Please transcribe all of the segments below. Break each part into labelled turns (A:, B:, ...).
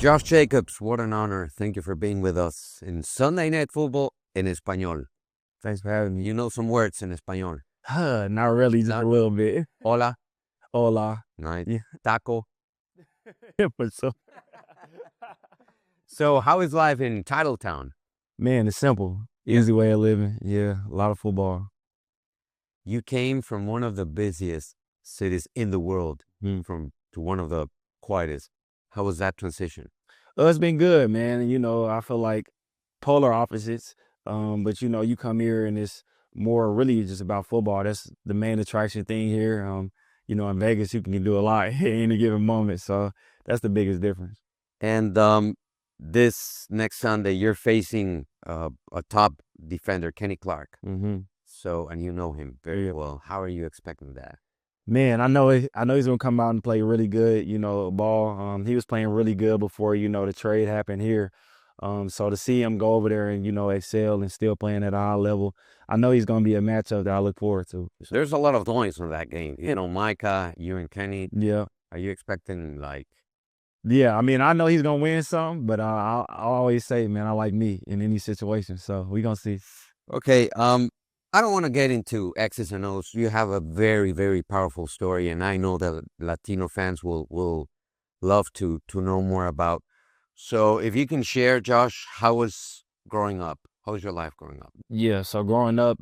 A: Josh Jacobs, what an honor. Thank you for being with us in Sunday Night Football en español.
B: Thanks for having me.
A: You know some words in español.
B: Not really, just a little bit.
A: Hola.
B: Hola.
A: Right.
B: Yeah.
A: Taco.
B: But
A: So how is life in Titletown?
B: man, it's simple. Easy way of living. Yeah, a lot of football.
A: You came from one of the busiest cities in the world to one of the quietest. How was that transition?
B: It's been good, man. You know, I feel like polar opposites. But you know, you come here and it's more really just about football. That's the main attraction thing here. You know, in Vegas, you can do a lot at any given moment. So that's the biggest difference.
A: And this next Sunday, you're facing a top defender, Kenny Clark.
B: Mm-hmm.
A: So, and you know him very well. How are you expecting that?
B: Man, I know he's gonna come out and play really good, you know, ball. He was playing really good before, you know, the trade happened here. So to see him go over there and, you know, excel and still playing at a high level, I know he's gonna be a matchup that I look forward to.
A: There's a lot of noise in that game. You know, Micah, you and Kenny.
B: Yeah.
A: Are you expecting like?
B: Yeah, I mean, I know he's gonna win some, but I always say, man, I like me in any situation. So we gonna see.
A: Okay. I don't want to get into X's and O's. You have a very, very powerful story, and I know that Latino fans will love to know more about. So if you can share, Josh, how was growing up? How was your life growing up?
B: Yeah, so growing up,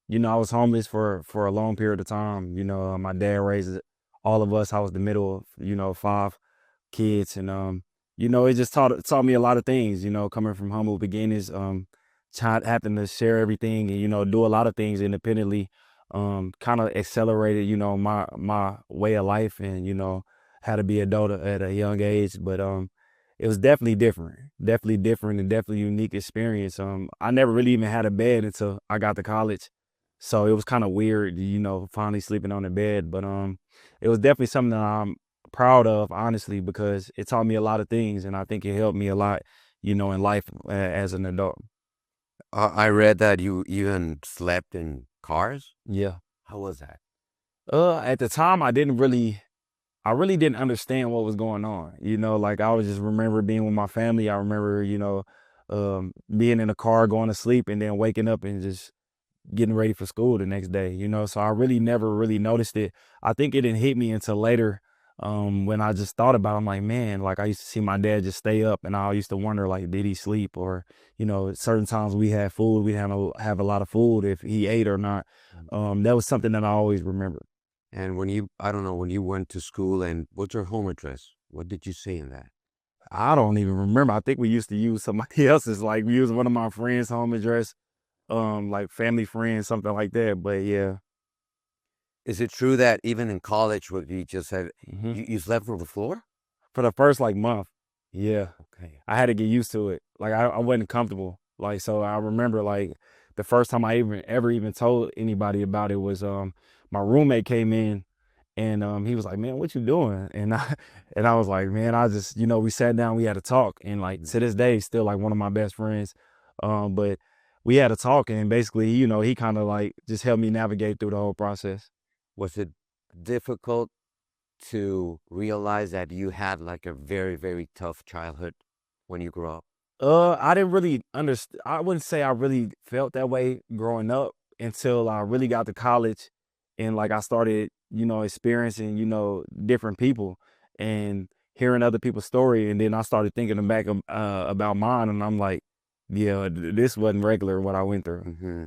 B: you know, I was homeless for a long period of time. You know, my dad raised all of us. I was the middle of, you know, 5 kids, and you know, it just taught me a lot of things. You know, coming from humble beginnings, having to share everything and, you know, do a lot of things independently, kind of accelerated, you know, my way of life and, you know, how to be adult at a young age. But it was definitely different and definitely unique experience. I never really even had a bed until I got to college. So it was kind of weird, you know, finally sleeping on the bed. But it was definitely something that I'm proud of, honestly, because it taught me a lot of things. And I think it helped me a lot, you know, in life as an adult.
A: I read that you even slept in cars.
B: Yeah.
A: How was that?
B: At the time, I really didn't understand what was going on. You know, like I was just remember being with my family. I remember, you know, being in a car, going to sleep, and then waking up and just getting ready for school the next day. You know, so I really never really noticed it. I think it didn't hit me until later. When I just thought about it, I'm like, man, like I used to see my dad just stay up and I used to wonder, like, did he sleep? Or, you know, certain times we had food, we had to have a lot of food if he ate or not. That was something that I always remember.
A: And I don't know, when you went to school, and what's your home address? What did you say in that?
B: I don't even remember. I think we used to use somebody else's, like we used one of my friends' home address, like family friends, something like that. But yeah.
A: Is it true that even in college, what you just said,
B: Mm-hmm.
A: you slept on the floor?
B: For the first like month. Yeah.
A: Okay.
B: I had to get used to it. Like I wasn't comfortable. Like, so I remember like the first time I ever even told anybody about it was my roommate came in and he was like, man, what you doing? And I was like, man, I just, you know, we sat down, we had a talk, and like to this day, still like one of my best friends. But we had a talk, and basically, you know, he kind of like just helped me navigate through the whole process.
A: Was it difficult to realize that you had like a very, very tough childhood when you grew up?
B: I didn't really understand. I wouldn't say I really felt that way growing up until I really got to college, and like I started, you know, experiencing, you know, different people and hearing other people's story, and then I started thinking back about mine, and I'm like, yeah, this wasn't regular what I went through.
A: Mm-hmm.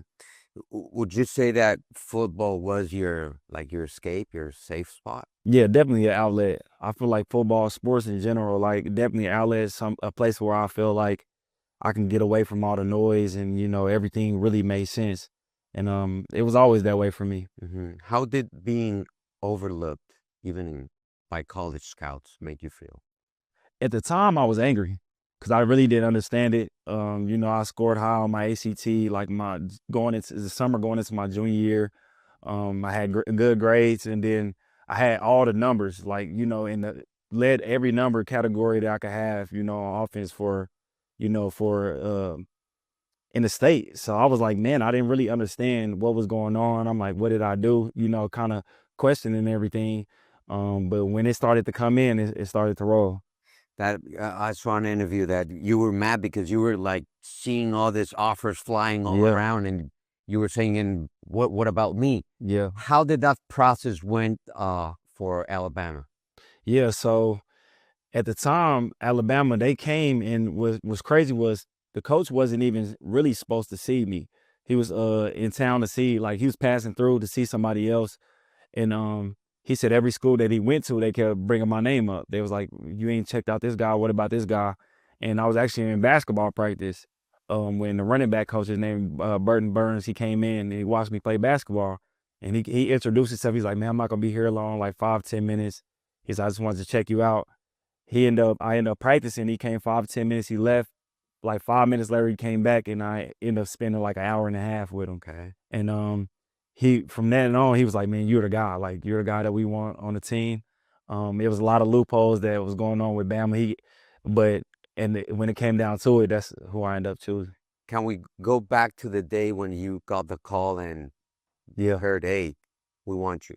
A: Would you say that football was your escape, your safe spot?
B: Yeah, definitely an outlet. I feel like football, sports in general, like definitely an outlet, a place where I feel like I can get away from all the noise and, you know, everything really made sense. And it was always that way for me.
A: Mm-hmm. How did being overlooked, even by college scouts, make you feel?
B: At the time, I was angry because I really didn't understand it. You know, I scored high on my ACT, like my going into the summer, going into my junior year. I had good grades, and then I had all the numbers, like, you know, led every number category that I could have, you know, on offense for, you know, in the state. So I was like, man, I didn't really understand what was going on. I'm like, what did I do? You know, kind of questioning everything. But when it started to come in, it started to roll.
A: that I saw an interview that you were mad because you were like seeing all these offers flying all
B: Yeah.
A: around, and you were saying, "And what about me?"
B: Yeah.
A: How did that process went for Alabama?
B: Yeah. So at the time, Alabama, they came, and was crazy was the coach wasn't even really supposed to see me. He was in town to see, like he was passing through to see somebody else. And he said every school that he went to, they kept bringing my name up. They was like, "You ain't checked out this guy. What about this guy?" And I was actually in basketball practice when the running back coach, his name Burton Burns, he came in and he watched me play basketball. And he introduced himself. He's like, "Man, I'm not gonna be here long, like 5-10 minutes." He said, "I just wanted to check you out." I ended up practicing. He came 5-10 minutes. He left. Like 5 minutes later, he came back, and I ended up spending like an hour and a half with him.
A: Okay.
B: And he, from then on, he was like, "Man, you're the guy. Like, you're the guy that we want on the team." It was a lot of loopholes that was going on with Bama. When it came down to it, that's who I ended up choosing.
A: Can we go back to the day when you got the call and
B: Yeah.
A: heard, "Hey, we want you"?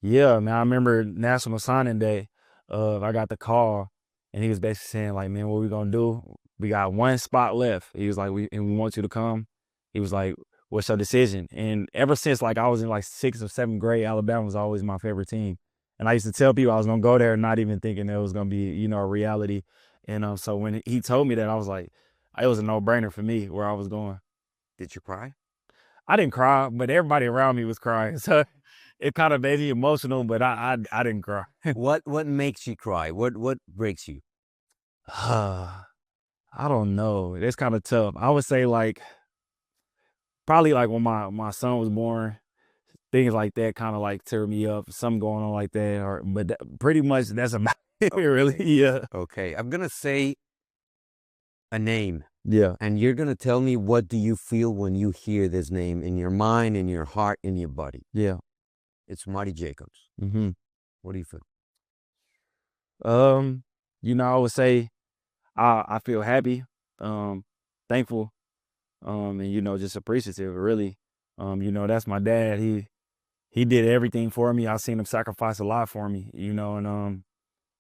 B: Yeah, man, I remember National Signing Day. I got the call, and he was basically saying, like, "Man, what we gonna do? We got one spot left." He was like, "We want you to come." He was like, "What's your decision?" And ever since, like, I was in like 6th or 7th grade, Alabama was always my favorite team. And I used to tell people I was gonna go there, not even thinking that it was gonna be, a reality. And so when he told me that, I was like, it was a no-brainer for me where I was going.
A: Did you cry?
B: I didn't cry, but everybody around me was crying. So it kind of made me emotional, but I didn't cry.
A: What makes you cry? What breaks you?
B: I don't know. It's kind of tough. I would say like probably like when my son was born, things like that kind of like tear me up. Something going on like that, pretty much that's about it. Really, yeah,
A: Okay, I'm gonna say a name,
B: yeah,
A: and you're gonna tell me what do you feel when you hear this name in your mind, in your heart, in your body.
B: yeah.
A: It's Marty Jacobs.
B: Mm-hmm.
A: What do you feel?
B: I would say I feel happy, thankful, and just appreciative. Really, that's my dad. He did everything for me. I seen him sacrifice a lot for me. And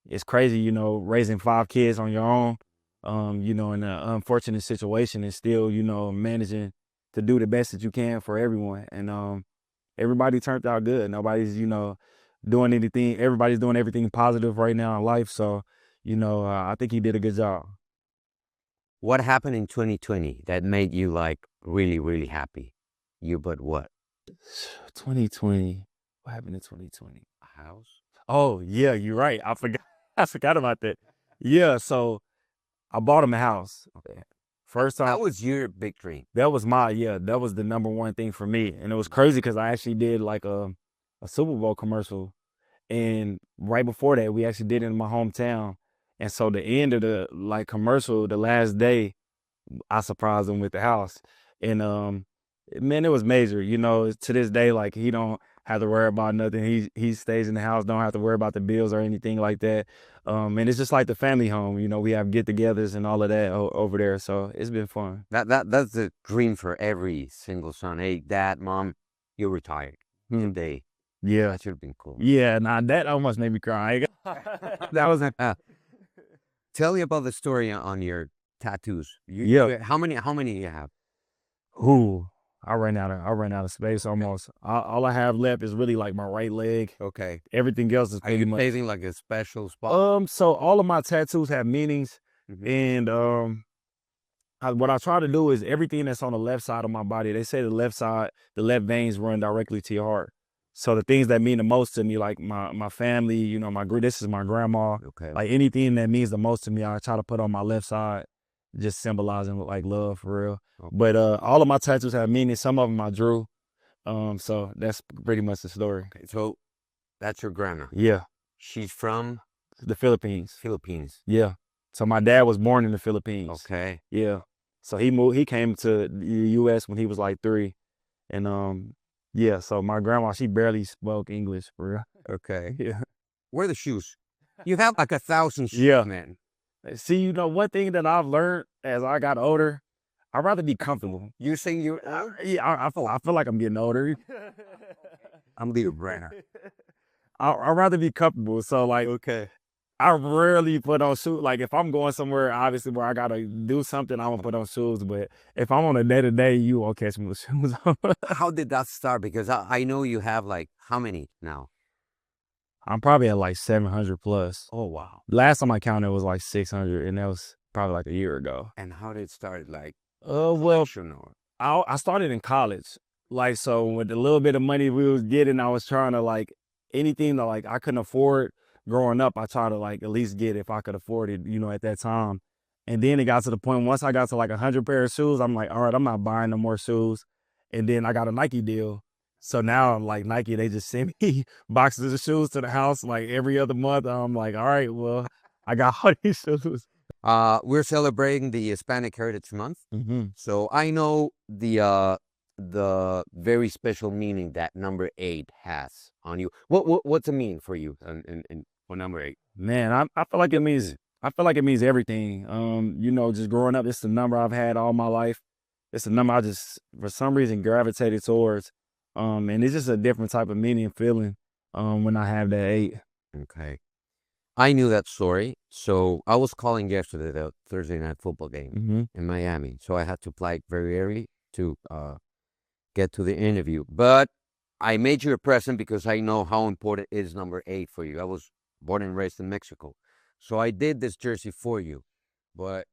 B: it's crazy, raising 5 kids on your own, in an unfortunate situation and still, managing to do the best that you can for everyone. And everybody turned out good. Nobody's, doing anything. Everybody's doing everything positive right now in life. So, I think he did a good job.
A: What happened in 2020 that made you like really, really happy? But what?
B: 2020. What happened in 2020?
A: A house?
B: Oh, yeah, you're right. I forgot. I forgot about that. Yeah, so I bought him a house.
A: Okay.
B: First time.
A: That was your big dream.
B: That was that was the number one thing for me. And it was crazy because I actually did like a Super Bowl commercial. And right before that, we actually did it in my hometown. And so the end of the like commercial, the last day, I surprised him with the house. And man, it was major. To this day, like he don't have to worry about nothing. He stays in the house, don't have to worry about the bills or anything like that. And it's just like the family home. We have get-togethers and all of that over there. So it's been fun.
A: That's the dream for every single son. Hey, dad, mom, you're retired today.
B: Yeah.
A: That should have been cool.
B: Yeah, nah, that almost made me cry.
A: That was tell me about the story on your tattoos.
B: Yeah.
A: How many do you have?
B: Ooh, I ran out of space almost. All I have left is really like my right leg.
A: Okay.
B: Everything else is
A: Are
B: pretty
A: you
B: much.
A: saving like a special spot?
B: So all of my tattoos have meanings, and what I try to do is everything that's on the left side of my body. They say the left veins run directly to your heart. So the things that mean the most to me, like my family, this is my grandma.
A: Okay.
B: Like anything that means the most to me, I try to put on my left side, just symbolizing like love for real.
A: Okay.
B: But all of my tattoos have meaning. Some of them I drew. So that's pretty much the story.
A: Okay. So that's your grandma.
B: Yeah.
A: She's from
B: The Philippines.
A: Philippines.
B: Yeah. So my dad was born in the Philippines.
A: Okay.
B: Yeah. So he came to the US when he was like 3. And yeah, so my grandma, she barely spoke English for real.
A: Okay.
B: Yeah.
A: Where are the shoes? You have like 1,000 shoes,
B: Yeah.
A: man.
B: See, one thing that I've learned as I got older, I'd rather be comfortable.
A: You saying you're
B: Yeah, I feel like I'm getting older.
A: I'm Leo Brenner.
B: I'd rather be comfortable. So like,
A: Okay.
B: I rarely put on shoes. Like if I'm going somewhere, obviously where I gotta do something, I'm gonna put on shoes. But if I'm on a day-to-day, you won't catch me with shoes on.
A: How did that start? Because I know you have like how many now?
B: I'm probably at like 700 plus.
A: Oh wow!
B: Last time I counted was like 600, and that was probably like a year ago.
A: And how did it start? Like,
B: Well,
A: or...
B: I started in college. Like, so with the little bit of money we was getting, I was trying to like anything that like I couldn't afford growing up, I tried to like at least get if I could afford it, you know, at that time. And then it got to the point, once I got to like 100 pair of shoes, I'm like, all right, I'm not buying no more shoes. And then I got a Nike deal. So now like Nike, they just send me boxes of shoes to the house like every other month. I'm like, all right, well, I got all these shoes.
A: We're celebrating the Hispanic Heritage Month.
B: Mm-hmm.
A: So I know the very special meaning that number 8 has on you. What's the meaning for you for number 8?
B: Man, I feel like it means everything. You know, just growing up, it's the number I've had all my life. It's the number I just for some reason gravitated towards. And it's just a different type of meaning and feeling when I have that 8.
A: Okay. I knew that story. So I was calling yesterday, the Thursday night football game in Miami. So I had to fly very early to get to the interview. But I made you a present because I know how important is number 8 for you. I was born and raised in Mexico. So I did this jersey for you, but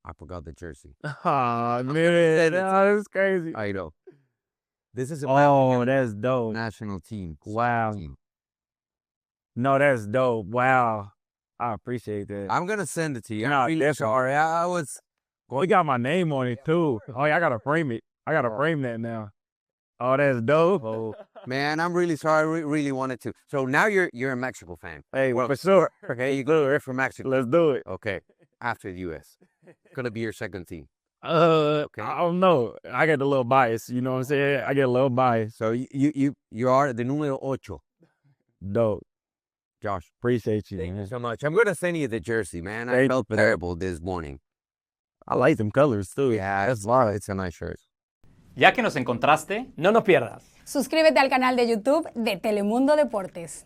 A: I forgot the jersey.
B: Oh, man, that's crazy.
A: I know. This is
B: that's dope.
A: national team.
B: Wow. No, that's dope. Wow. I appreciate that.
A: I'm going to send it to you.
B: No,
A: I'm really sorry.
B: We got my name on it too. Oh, yeah, I got to frame it. I got to frame that now. Oh, that's dope.
A: Oh, man, I'm really sorry. I really wanted to. So now you're a Mexico fan.
B: Hey, well, for sure.
A: Okay, you're from Mexico.
B: Let's do it.
A: Okay, after the U.S. Gonna be your second team.
B: Okay. I don't know. I get a little bias. You know what I'm saying? I get a little bias.
A: So you are the número 8.
B: Dope.
A: Josh,
B: appreciate you,
A: thank
B: man.
A: you so much. I'm gonna send you the jersey, man. I felt terrible this morning.
B: I like them colors too.
A: Yeah, it's a nice shirt.
C: Ya que nos encontraste, no nos pierdas.
D: Suscríbete al canal de YouTube de Telemundo Deportes.